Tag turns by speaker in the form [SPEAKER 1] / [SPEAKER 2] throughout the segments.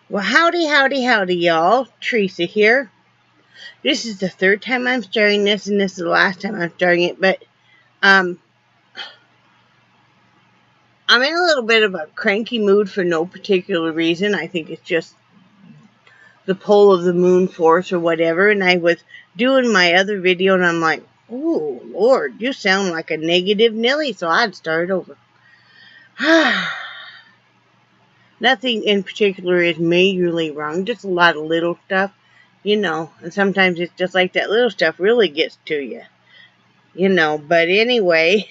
[SPEAKER 1] Well, howdy, y'all. Teresa here. This is the third time I'm starting this, and this is the last time I'm starting it, but, I'm in a little bit of a cranky mood for no particular reason. I think it's just the pull of the moon force or whatever, and I was doing my other video, and I'm like, oh, Lord, you sound like a negative Nelly, so I'd start over. Nothing in particular is majorly wrong, just a lot of little stuff, and sometimes it's just like that little stuff really gets to you, but anyway,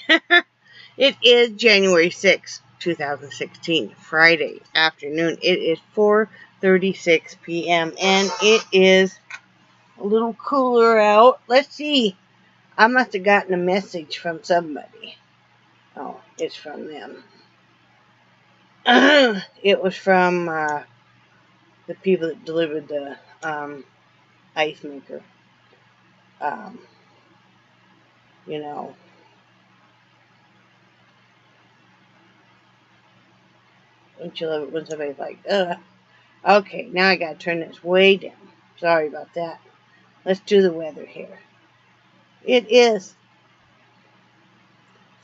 [SPEAKER 1] it is January 6th, 2016, Friday afternoon. It is 4:36 p.m., and it is a little cooler out. Let's see, I must have gotten a message from somebody. Oh, it's from them. It was from the people that delivered the ice maker. Um, you know, don't you love it when somebody's like, ugh. Okay, now I gotta turn this way down. Sorry about that. Let's do the weather here. It is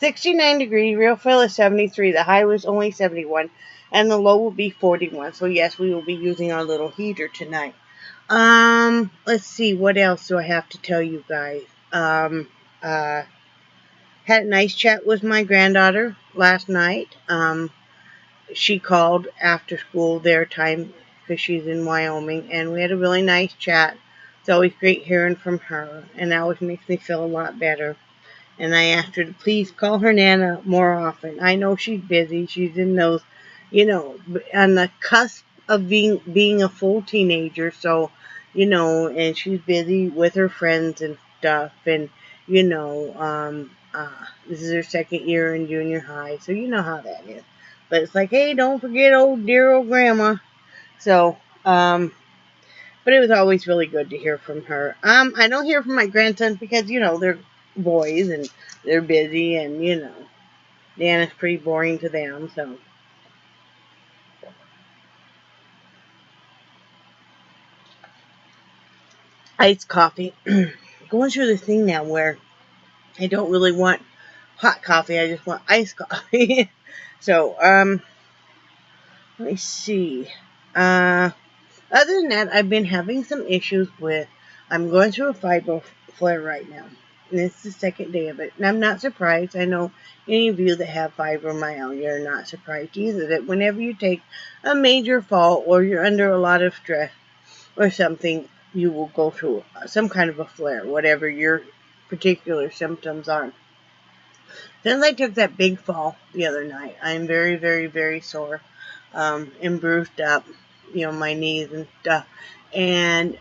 [SPEAKER 1] 69 degrees, real feel is 73, the high was only 71, and the low will be 41. So yes, we will be using our little heater tonight. Let's see, what else do I have to tell you guys? Had a nice chat with my granddaughter last night. She called after school their time because she's in Wyoming, and we had a really nice chat. It's always great hearing from her, and that always makes me feel a lot better. And I asked her to please call her Nana more often. I know she's busy. She's in those, on the cusp of being a full teenager. So, and she's busy with her friends and stuff. And, this is her second year in junior high. So you know how that is. But it's like, hey, don't forget dear old grandma. So, but it was always really good to hear from her. I don't hear from my grandsons because, they're boys and they're busy, and Nana's pretty boring to them. So iced coffee. Going through the thing now where I don't really want hot coffee, I just want iced coffee. So let me see. Other than that, I've been having some issues with, I'm going through a fibro flare right now. And it's the second day of it. And I'm not surprised. I know any of you that have fibromyalgia are not surprised either. That whenever you take a major fall or you're under a lot of stress or something, you will go through some kind of a flare, whatever your particular symptoms are. Since I took that big fall the other night, I'm very, very, very sore and bruised up, my knees and stuff. And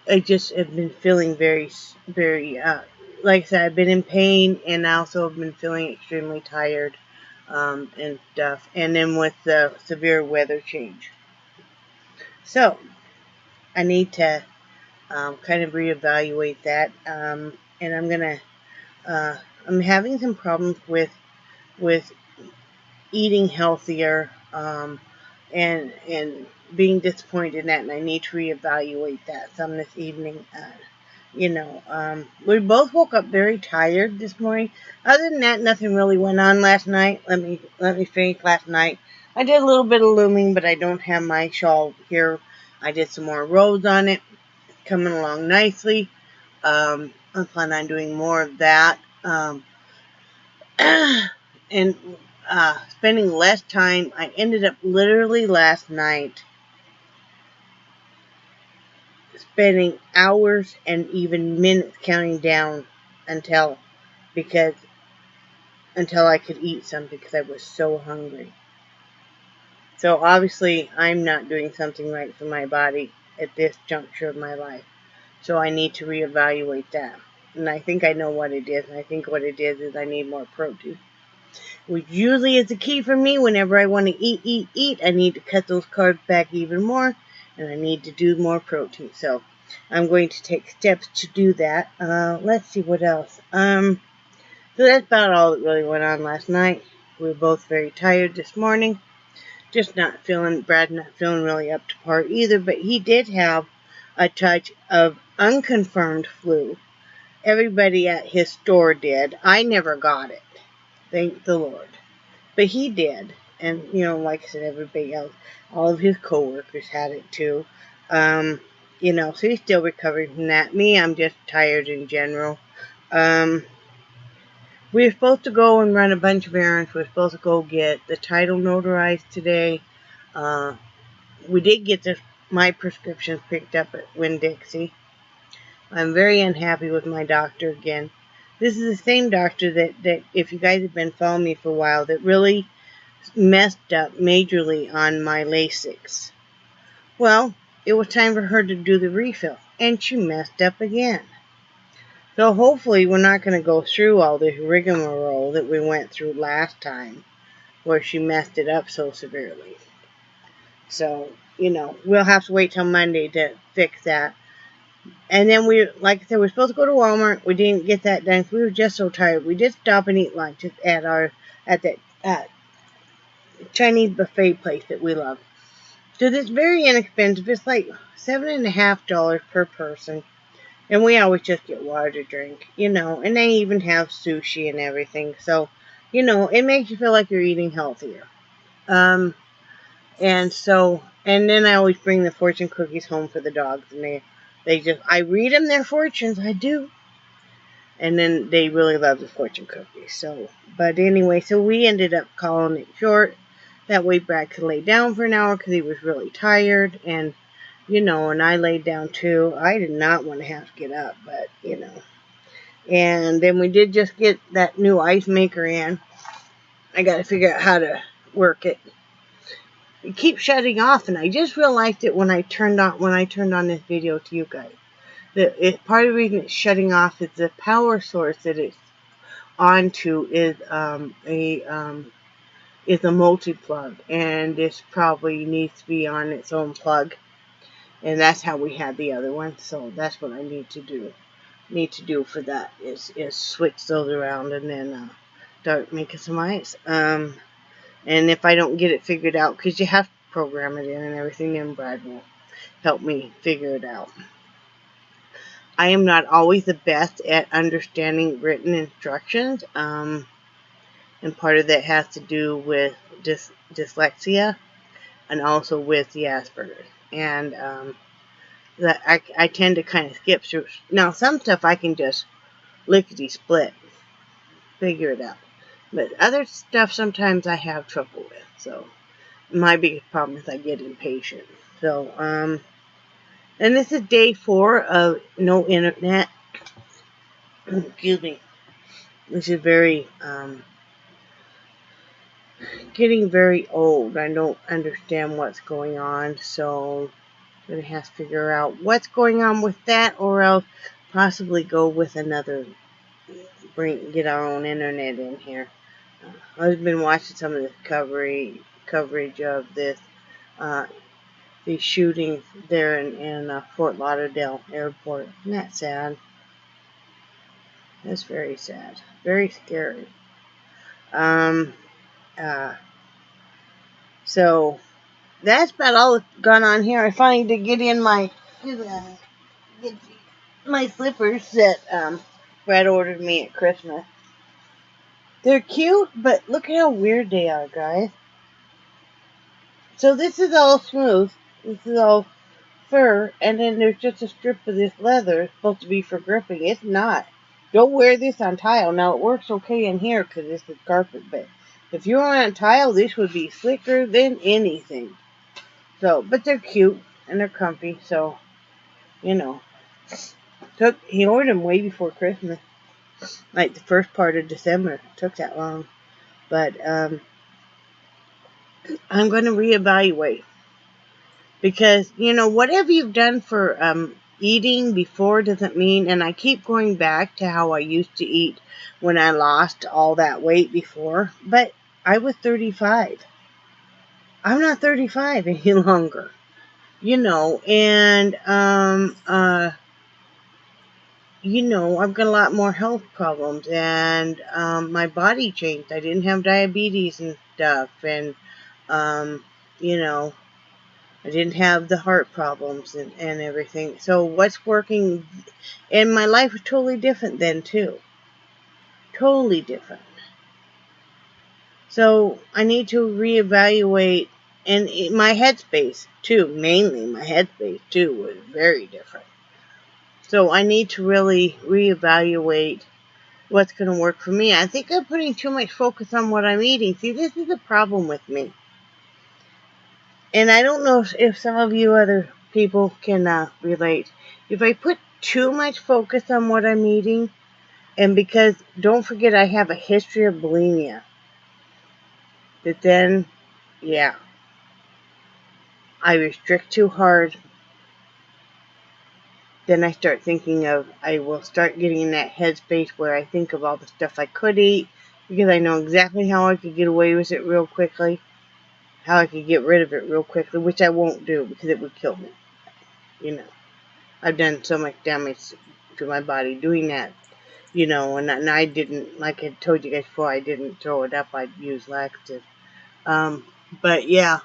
[SPEAKER 1] I just have been feeling very, very, like I said, I've been in pain, and I also have been feeling extremely tired and stuff. And then with the severe weather change. So, I need to kind of reevaluate that. And I'm going to, I'm having some problems with eating healthier and being disappointed in that, and I need to reevaluate that some this evening. We both woke up very tired this morning. Other than that, nothing really went on last night. Let me finish last night. I did a little bit of looming, but I don't have my shawl here. I did some more rows on it. It's coming along nicely. I plan on doing more of that. And spending less time. I ended up literally last night spending hours and even minutes counting down until I could eat something because I was so hungry. So obviously I'm not doing something right for my body at this juncture of my life. So I need to reevaluate that. And I think I know what it is. And I think what it is I need more protein. Which usually is the key for me. Whenever I want to eat, I need to cut those carbs back even more. And I need to do more protein. So I'm going to take steps to do that. Let's see what else. So that's about all that really went on last night. We were both very tired this morning. just Brad not feeling really up to par either, but he did have a touch of unconfirmed flu. Everybody at his store did. I never got it. Thank the Lord. But he did. And, like I said, everybody else, all of his coworkers had it too. So he's still recovering from that. Me, I'm just tired in general. We were supposed to go and run a bunch of errands. We were supposed to go get the title notarized today. We did get my prescriptions picked up at Winn-Dixie. I'm very unhappy with my doctor again. This is the same doctor that if you guys have been following me for a while, that really messed up majorly on my Lasix. Well, it was time for her to do the refill, and she messed up again. So hopefully we're not going to go through all this rigmarole that we went through last time, where she messed it up so severely. So, we'll have to wait till Monday to fix that. And then like I said, we're supposed to go to Walmart. We didn't get that done because we were just so tired. We did stop and eat lunch at that Chinese buffet place that we love. So it's very inexpensive. It's like $7.50 per person. And we always just get water to drink, and they even have sushi and everything. So, it makes you feel like you're eating healthier. And then I always bring the fortune cookies home for the dogs. And I read them their fortunes. I do. And then they really love the fortune cookies. So, but anyway, so we ended up calling it short. That way Brad could lay down for an hour because he was really tired. And and I laid down too. I did not want to have to get up, but, And then we did just get that new ice maker in. I got to figure out how to work it. It keeps shutting off, and I just realized it when I turned on this video to you guys. Part of the reason it's shutting off is the power source that it's onto is a multi-plug, and this probably needs to be on its own plug. And that's how we had the other one. So that's what I need to do for that is switch those around and then start making some ice. And if I don't get it figured out, because you have to program it in and everything, then Brad will help me figure it out. I am not always the best at understanding written instructions. And part of that has to do with dyslexia and also with the Asperger's. And I tend to kind of skip through. Now, some stuff I can just lickety-split, figure it out. But other stuff sometimes I have trouble with. So, my biggest problem is I get impatient. So, and this is day 4 of no internet. Excuse me. Which is very, getting very old. I don't understand what's going on, so I'm going to have to figure out what's going on with that, or else possibly go with another, get our own internet in here. I've been watching some of the coverage of these shootings there in Fort Lauderdale Airport. Isn't that sad? That's very sad. Very scary. So that's about all that's gone on here. I finally did get in my slippers that Brad ordered me at Christmas. They're cute, but look at how weird they are, guys. So this is all smooth. This is all fur, and then there's just a strip of this leather. It's supposed to be for gripping. It's not. Don't wear this on tile. Now, it works okay in here because this is carpet, but if you were on tile, this would be slicker than anything. So, but they're cute, and they're comfy, so, He ordered them way before Christmas. Like the first part of December. It took that long. But, I'm going to reevaluate. Because, whatever you've done for, eating before doesn't mean, and I keep going back to how I used to eat when I lost all that weight before, but I was 35. I'm not 35 any longer, and, I've got a lot more health problems, and, my body changed. I didn't have diabetes and stuff, and, you know, I didn't have the heart problems and everything. So what's working, and my life was totally different then too. Totally different. So I need to reevaluate, and my headspace too, mainly my headspace too, was very different. So I need to really reevaluate what's going to work for me. I think I'm putting too much focus on what I'm eating. See, this is a problem with me. And I don't know if some of you other people can relate. If I put too much focus on what I'm eating, and because don't forget I have a history of bulimia, that then, yeah, I restrict too hard, then I start thinking of, I will start getting in that headspace where I think of all the stuff I could eat, because I know exactly how I could get away with it real quickly, how I could get rid of it real quickly, which I won't do because it would kill me. You know, I've done so much damage to my body doing that, you know, and I didn't, like I told you guys before, I didn't throw it up, I'd use laxative. But yeah,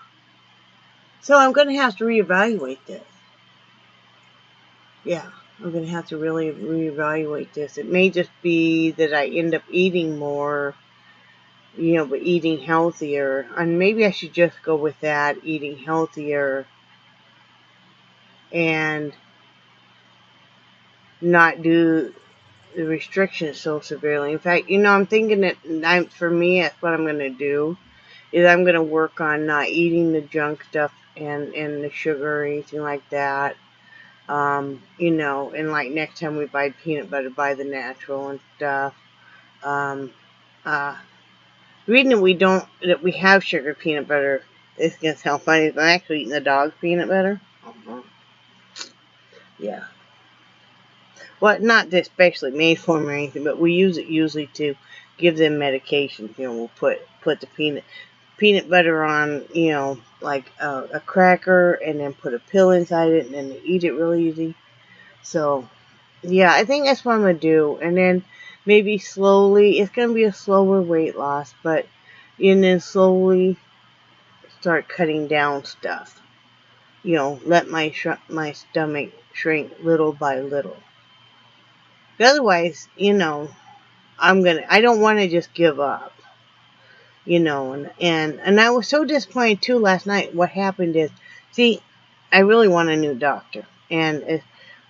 [SPEAKER 1] so I'm going to have to reevaluate this. Yeah, I'm going to have to really reevaluate this. It may just be that I end up eating more, you know, but eating healthier. And maybe I should just go with that, eating healthier and not do the restrictions so severely. In fact, you know, I'm thinking that for me, that's what I'm going to do, is I'm going to work on not eating the junk stuff and the sugar or anything like that. You know, and like next time we buy peanut butter, buy the natural and stuff. The reason that we have sugar peanut butter is going to sound funny, is I'm actually eating the dog's peanut butter. Yeah. Well, not especially made for them or anything, but we use it usually to give them medications. You know, we'll put the peanut butter on, you know, like a cracker, and then put a pill inside it, and then they eat it really easy. So, yeah, I think that's what I'm going to do. And then maybe slowly, it's going to be a slower weight loss, but and then slowly start cutting down stuff. You know, let my stomach shrink little by little. But otherwise, you know, I don't want to just give up. You know, and I was so disappointed too last night. What happened is, see, I really want a new doctor, and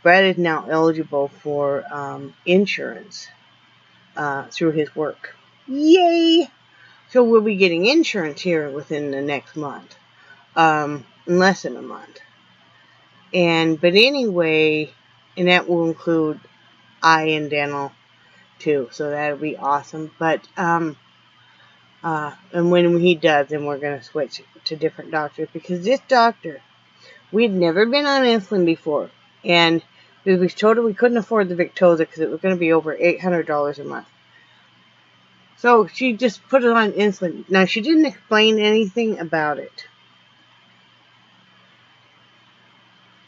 [SPEAKER 1] Brad is now eligible for insurance through his work. Yay! So we'll be getting insurance here within the next month, in less than a month. But anyway, and that will include eye and dental too, so that'll be awesome. But and when he does, then we're going to switch to different doctors, because this doctor, we'd never been on insulin before, and we was told we couldn't afford the Victoza because it was going to be over $800 a month. So she just put it on insulin. Now, she didn't explain anything about it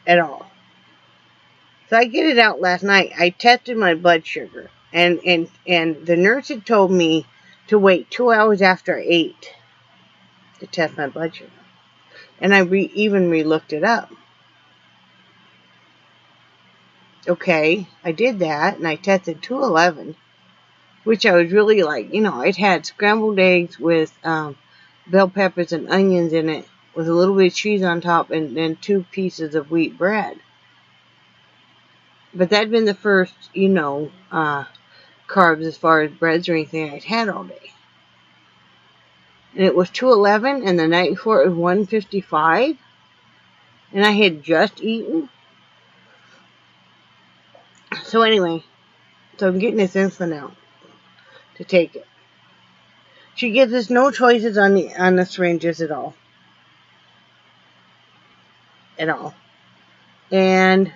[SPEAKER 1] at all. So I get it out last night. I tested my blood sugar, and the nurse had told me to wait 2 hours after I ate to test my blood sugar. And I even re-looked it up. Okay, I did that, and I tested 211, which I was really like, you know, it had scrambled eggs with bell peppers and onions in it, with a little bit of cheese on top, and then 2 pieces of wheat bread. But that'd been the first, you know, carbs as far as breads or anything I'd had all day. And it was 211, and the night before it was 155, and I had just eaten. So anyway, so I'm getting this insulin out to take it. She gives us no choices on the syringes at all. At all. And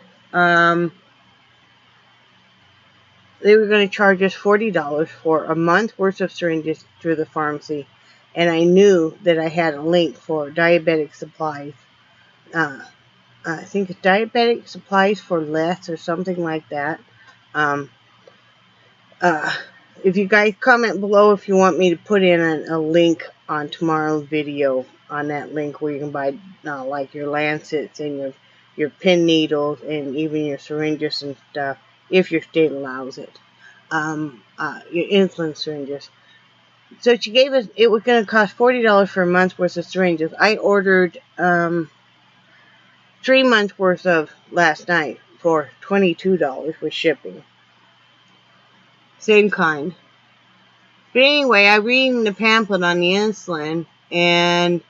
[SPEAKER 1] they were going to charge us $40 for a month worth of syringes through the pharmacy. And I knew that I had a link for diabetic supplies. I think it's diabetic supplies for less or something like that. If you guys comment below if you want me to put in a link on tomorrow's video, on that link where you can buy like your lancets and your pin needles and even your syringes and stuff, if your state allows it. Your insulin syringes. So she gave us, it was going to cost $40 for a month's worth of syringes. I ordered 3 months worth of last night for $22 with shipping. Same kind. But anyway, I'm reading the pamphlet on the insulin, and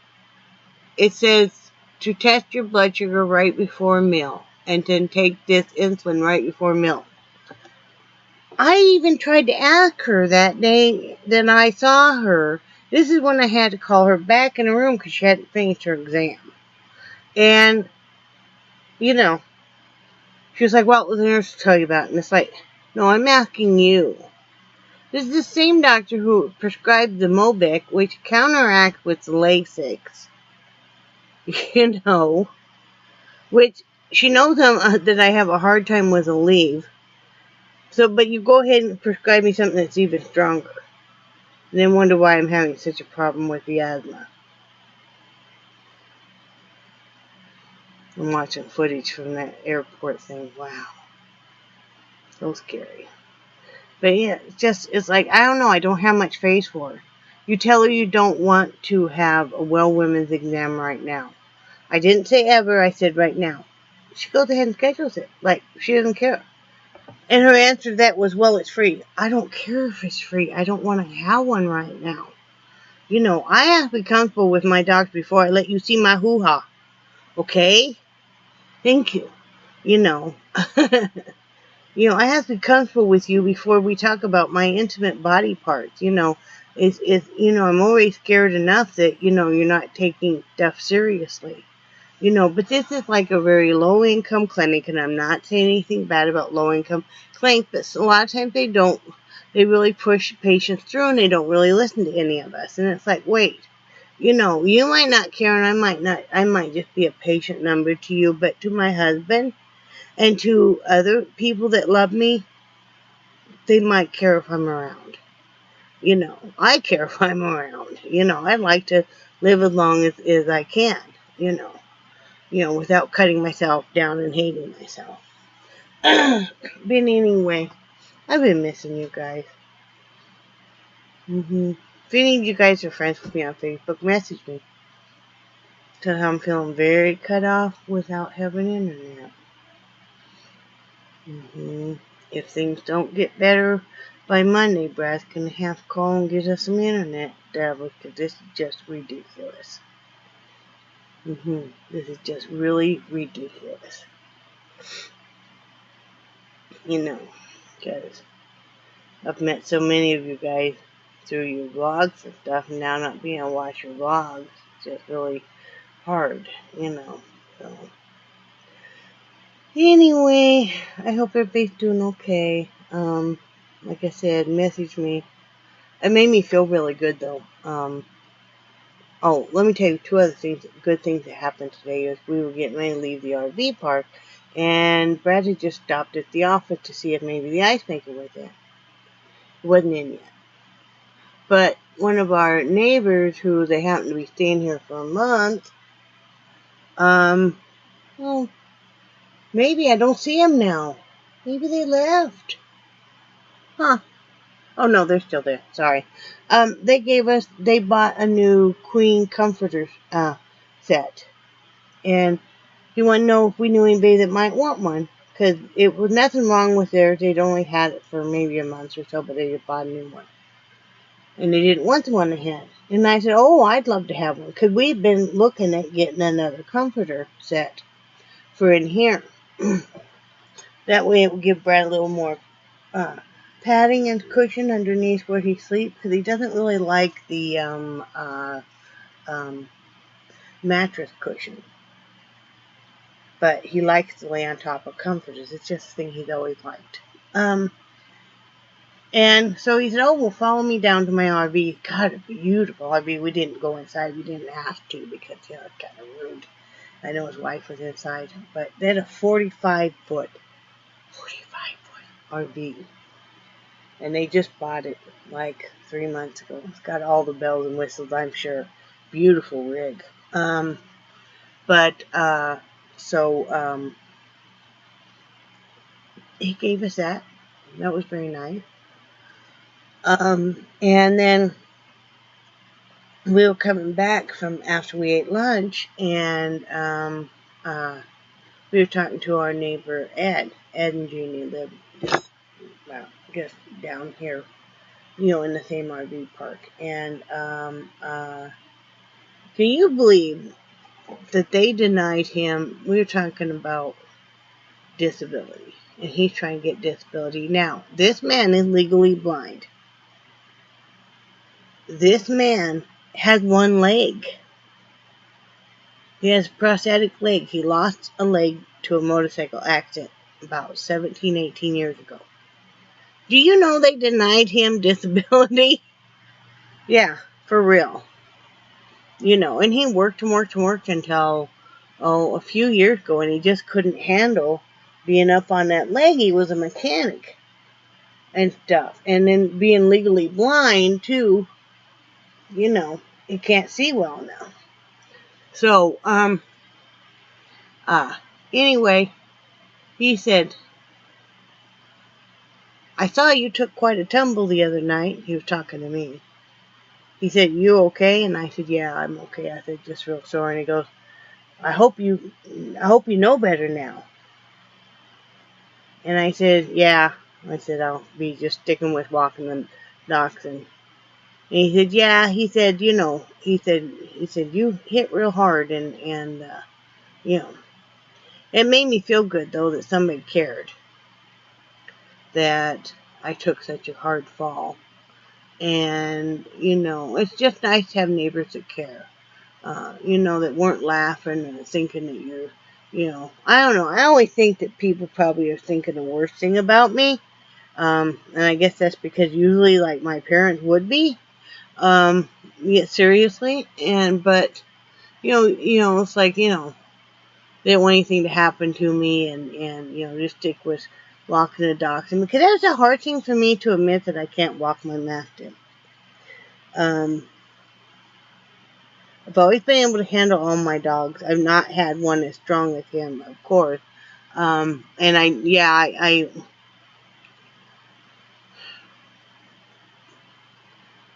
[SPEAKER 1] it says to test your blood sugar right before a meal, and then take this insulin right before a meal. I even tried to ask her that day that I saw her. This is when I had to call her back in the room because she hadn't finished her exam. And, you know, she was like, well, the nurse will tell you about it. And it's like, no, I'm asking you. This is the same doctor who prescribed the Mobic, which counteracts with the Lasix. You know, which she knows that I have a hard time with a leave. So, but you go ahead and prescribe me something that's even stronger. And then wonder why I'm having such a problem with the asthma. I'm watching footage from that airport thing. Wow. So scary. But yeah, it's like, I don't know, I don't have much face for her. You tell her you don't want to have a well women's exam right now. I didn't say ever, I said right now. She goes ahead and schedules it. Like, she doesn't care. And her answer to that was, well, it's free. I don't care if it's free. I don't want to have one right now. You know, I have to be comfortable with my doctor before I let you see my hoo-ha. Okay? Thank you. You know. You know, I have to be comfortable with you before we talk about my intimate body parts. You know, you know, I'm always scared enough that, you know, you're not taking stuff seriously. You know, but this is like a very low-income clinic, and I'm not saying anything bad about low-income clinics, but a lot of times they don't. They really push patients through, and they don't really listen to any of us. And it's like, wait, you know, you might not care, and I might not. I might just be a patient number to you, but to my husband and to other people that love me, they might care if I'm around. You know, I care if I'm around. You know, I'd like to live as long as I can, you know, without cutting myself down and hating myself. But anyway, I've been missing you guys. If any of you guys are friends with me on Facebook, message me. Tell how I'm feeling very cut off without having internet. If things don't get better by Monday, Brad's going to have to call and get us some internet, because this is just ridiculous. This is just really ridiculous. You know, because I've met so many of you guys through your vlogs and stuff, and now not being able to watch your vlogs is just really hard, you know. So, anyway, I hope everybody's doing okay. Like I said, message me. It made me feel really good, though. Oh, let me tell you 2 other things, good things that happened today. Is we were getting ready to leave the RV park, and Brad had just stopped at the office to see if maybe the ice maker was in. It wasn't in yet. But one of our neighbors, who they happen to be staying here for a month, well, maybe I don't see them now. Maybe they left. Huh. Oh, no, they're still there. Sorry. They bought a new queen comforter set. And he wanted to know if we knew anybody that might want one. Because it was nothing wrong with theirs. They'd only had it for maybe a month or so, but they just bought a new one. And they didn't want the one they had. And I said, oh, I'd love to have one. Because we've been looking at getting another comforter set for in here. That way it will give Brad a little more padding and cushion underneath where he sleeps. Because he doesn't really like the mattress cushion. But he likes to lay on top of comforters. It's just a thing he's always liked. And so he said, oh, well, follow me down to my RV. God, it's beautiful RV. We didn't go inside. We didn't have to because, you know, it's kind of rude. I know his wife was inside. But they had a 45-foot RV. And they just bought it like 3 months ago. It's got all the bells and whistles, I'm sure. Beautiful rig. So he gave us that. That was very nice. And then we were coming back from after we ate lunch, and we were talking to our neighbor Ed. Ed and Jeannie live just down here, in the same RV park. And can you believe that they denied him? We were talking about disability, and he's trying to get disability. Now, this man is legally blind. This man has one leg. He has a prosthetic leg. He lost a leg to a motorcycle accident about 17, 18 years ago. Do you know they denied him disability? Yeah, for real. And he worked until, a few years ago, and he just couldn't handle being up on that leg. He was a mechanic and stuff. And then being legally blind, too, he can't see well now. So, anyway, he said, I saw you took quite a tumble the other night. He was talking to me. He said, you okay? And I said, yeah, I'm okay. I said, just real sore. And he goes, I hope you know better now. And I said, yeah. I said, I'll be just sticking with walking the dogs. And he said, yeah. He said, he said, you hit real hard. And it made me feel good, though, that somebody cared that I took such a hard fall. And, it's just nice to have neighbors that care, that weren't laughing and thinking that you're, I don't know. I always think that people probably are thinking the worst thing about me. And I guess that's because usually, like, my parents would be, yeah, seriously. But, it's like, they didn't want anything to happen to me, and just stick with walking the dogs. And because that's a hard thing for me to admit that I can't walk my Mastiff. I've always been able to handle all my dogs. I've not had one as strong as him, of course. And I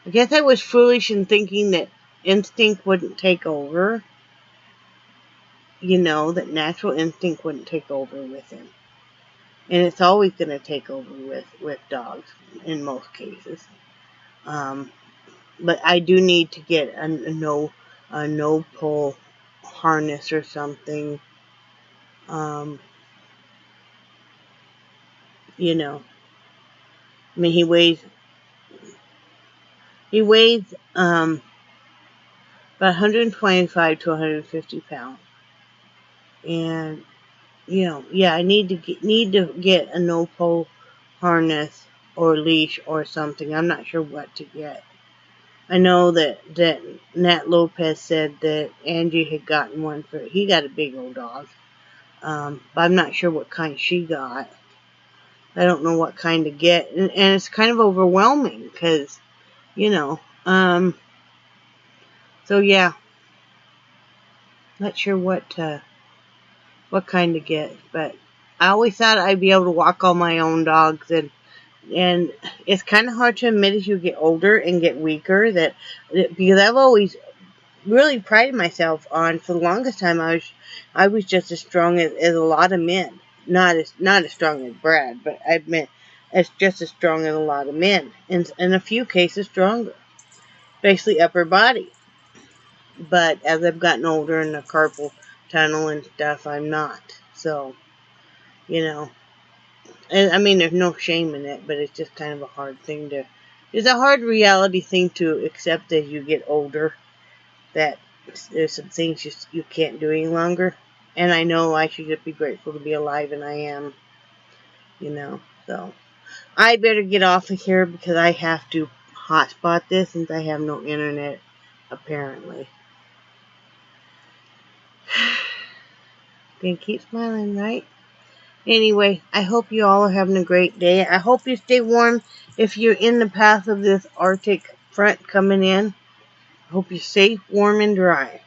[SPEAKER 1] guess I was foolish in thinking that instinct wouldn't take over. That natural instinct wouldn't take over with him. And it's always going to take over with dogs in most cases. But I do need to get a no pull harness or something. I mean, he weighs about 125 to 150 pounds. And I need to get a no pull harness or leash or something. I'm not sure what to get. I know that Nat Lopez said that Angie had gotten one he got a big old dog. But I'm not sure what kind she got. I don't know what kind to get. And it's kind of overwhelming because, so yeah. Not sure what kind to get. But I always thought I'd be able to walk all my own dogs, and it's kind of hard to admit as you get older and get weaker because I've always really prided myself on, for the longest time, I was just as strong as a lot of men. Not as strong as Brad, but I admit as just as strong as a lot of men. In a few cases stronger. Basically upper body. But as I've gotten older in the carpal tunnel and stuff, I'm not. So, I mean, there's no shame in it, but it's just kind of a hard thing it's a hard reality thing to accept as you get older, that there's some things you can't do any longer. And I know I should just be grateful to be alive, and I am, so I better get off of here because I have to hotspot this since I have no internet, apparently. Gonna keep smiling, right? Anyway, I hope you all are having a great day. I hope you stay warm if you're in the path of this Arctic front coming in. I hope you're safe, warm, and dry.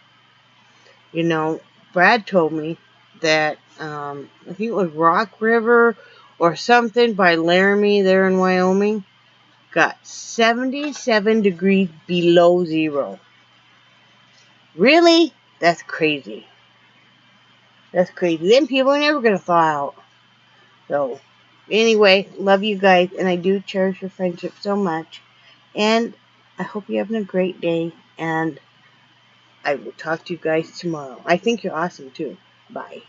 [SPEAKER 1] You know, Brad told me that, I think it was Rock River or something by Laramie there in Wyoming, got 77 degrees below zero. Really? That's crazy. That's crazy. Then people are never going to thaw out. So, anyway, love you guys, and I do cherish your friendship so much. And I hope you're having a great day, and I will talk to you guys tomorrow. I think you're awesome, too. Bye.